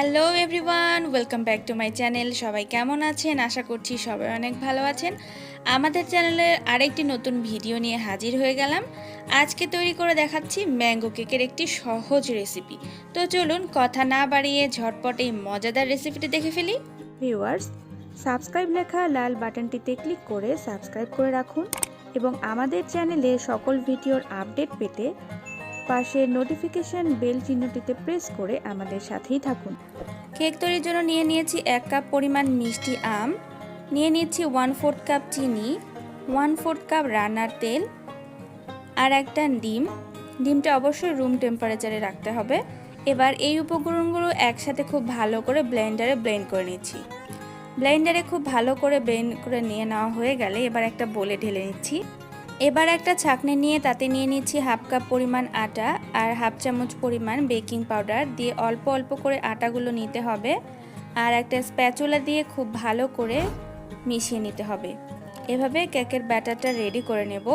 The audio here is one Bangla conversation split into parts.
Hello everyone, welcome back to my channel. সবাই কেমন আছেন? আশা করছি সবাই অনেক ভালো আছেন। আমাদের চ্যানেলের আরেকটি নতুন ভিডিও নিয়ে হাজির হয়ে গেলাম। আজকে তৈরি করে দেখাচ্ছি ম্যাঙ্গো কেকের একটি সহজ রেসিপি। তো চলুন কথা না বাড়িয়ে ঝটপট এই মজাদার রেসিপিটি দেখে ফেলি। ভিউয়ার্স, সাবস্ক্রাইব লেখা লাল বাটনটিতে ক্লিক করে সাবস্ক্রাইব করে রাখুন এবং আমাদের চ্যানেলে সকল ভিডিওর আপডেট পেতে পাশের নোটিফিকেশন বেল চিহ্নটিতে প্রেস করে আমাদের সাথেই থাকুন। কেক তৈরির জন্য নিয়ে নিয়েছি 1 কাপ পরিমাণ মিষ্টি আম, নিয়ে নিচ্ছি 1/4 কাপ চিনি, 1/4 কাপ রান্নার তেল আর একটা ডিমটা অবশ্যই রুম টেম্পারেচারে রাখতে হবে। এবার এই উপকরণগুলো একসাথে খুব ভালো করে ব্লেন্ডারে ব্লেন্ড করে নিচ্ছি। ব্লেন্ডারে খুব ভালো করে ব্লেন্ড করে নিয়ে নেওয়া হয়ে গেলে এবার একটা বোলে ঢেলে নিচ্ছি। এবার একটা ছাঁকনি নিয়ে তাতে নিয়ে নিচ্ছি 1/2 কাপ পরিমাণ আটা আর 1/2 চামচ পরিমাণ বেকিং পাউডার দিয়ে অল্প অল্প করে আটাগুলো নিতে হবে আর একটা স্প্যাচুলা দিয়ে খুব ভালো করে মিশিয়ে নিতে হবে। এভাবে কেকের ব্যাটারটা রেডি করে নেব।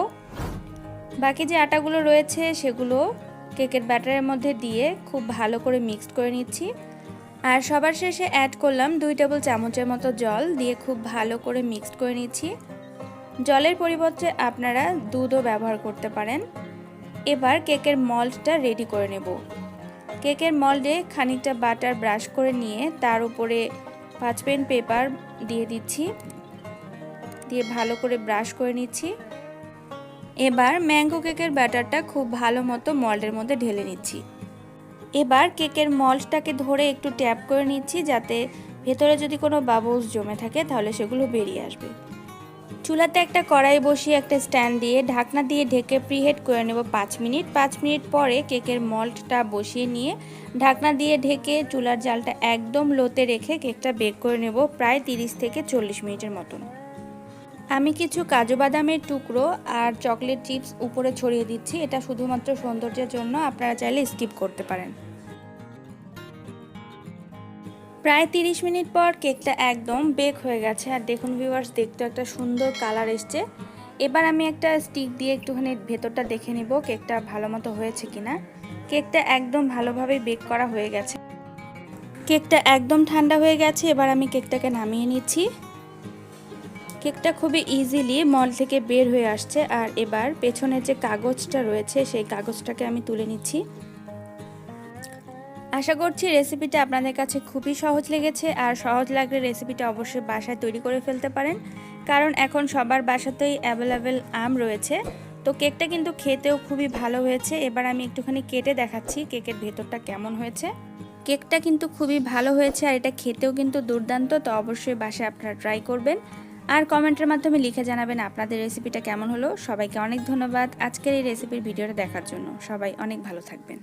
বাকি যে আটাগুলো রয়েছে সেগুলো কেকের ব্যাটারের মধ্যে দিয়ে খুব ভালো করে মিক্সড করে নিচ্ছি আর সবার শেষে অ্যাড করলাম 2 টেবিল চামচের মতো জল দিয়ে খুব ভালো করে মিক্সড করে নিচ্ছি। জলের পরিবর্তে আপনারা দুধও ব্যবহার করতে পারেন। এবার কেকের মল্ডটা রেডি করে নেব। কেকের মল্ডে খানিকটা বাটার ব্রাশ করে নিয়ে তার উপরে 5 পেন পেপার দিয়ে দিচ্ছি, দিয়ে ভালো করে ব্রাশ করে নিচ্ছি। এবার ম্যাঙ্গো কেকের ব্যাটারটা খুব ভালো মতো মল্ডের মধ্যে ঢেলে নিচ্ছি। এবার কেকের মল্ডটাকে ধরে একটু ট্যাপ করে নিচ্ছি যাতে ভেতরে যদি কোনো বাবলস জমে থাকে তাহলে সেগুলো বেরিয়ে আসবে। চুলাতে একটা কড়াই বসিয়ে একটা স্ট্যান্ড দিয়ে ঢাকনা দিয়ে ঢেকে প্রিহিট করে নেব 5 মিনিট। 5 মিনিট পরে কেকের মল্ডটা বসিয়ে নিয়ে ঢাকনা দিয়ে ঢেকে চুলার জালটা একদম লোতে রেখে কেকটা বেক করে নেব প্রায় 30 থেকে 40 মিনিটের মতন। আমি কিছু কাজু বাদামের টুকরো আর চকলেট চিপস উপরে ছড়িয়ে দিচ্ছি, এটা শুধুমাত্র সৌন্দর্যের জন্য, আপনারা চাইলে স্কিপ করতে পারেন। প্রায় 30 মিনিট পর কেকটা একদম বেক হয়ে গেছে আর দেখুন ভিউয়ার্স, দেখতে একটা সুন্দর কালার এসছে। এবার আমি একটা স্টিক দিয়ে একটুখানি ভেতরটা দেখে নিব কেকটা ভালো মতো হয়েছে কিনা। কেকটা একদম ভালোভাবে বেক করা হয়ে গেছে। কেকটা একদম ঠান্ডা হয়ে গেছে। এবার আমি কেকটাকে নামিয়ে নিচ্ছি। কেকটা খুবই ইজিলি মল থেকে বের হয়ে আসছে আর এবার পেছনের যে কাগজটা রয়েছে সেই কাগজটাকে আমি তুলে নিচ্ছি। আশা করছি রেসিপিটা আপনাদের কাছে খুবই সহজ লেগেছে আর সহজ লাগলে রেসিপিটা অবশ্যই বাসায় তৈরি করে ফেলতে পারেন, কারণ এখন সবার বাসাতেই অ্যাভেলেবেল আম রয়েছে। তো কেকটা কিন্তু খেতেও খুবই ভালো হয়েছে। এবার আমি একটুখানি কেটে দেখাচ্ছি কেকের ভেতরটা কেমন হয়েছে। কেকটা কিন্তু খুবই ভালো হয়েছে আর এটা খেতেও কিন্তু দুর্দান্ত। তো অবশ্যই বাসায় আপনারা ট্রাই করবেন আর কমেন্টের মাধ্যমে লিখে জানাবেন আপনাদের রেসিপিটা কেমন হলো। সবাইকে অনেক ধন্যবাদ আজকের এই রেসিপির ভিডিওটা দেখার জন্য। সবাই অনেক ভালো থাকবেন।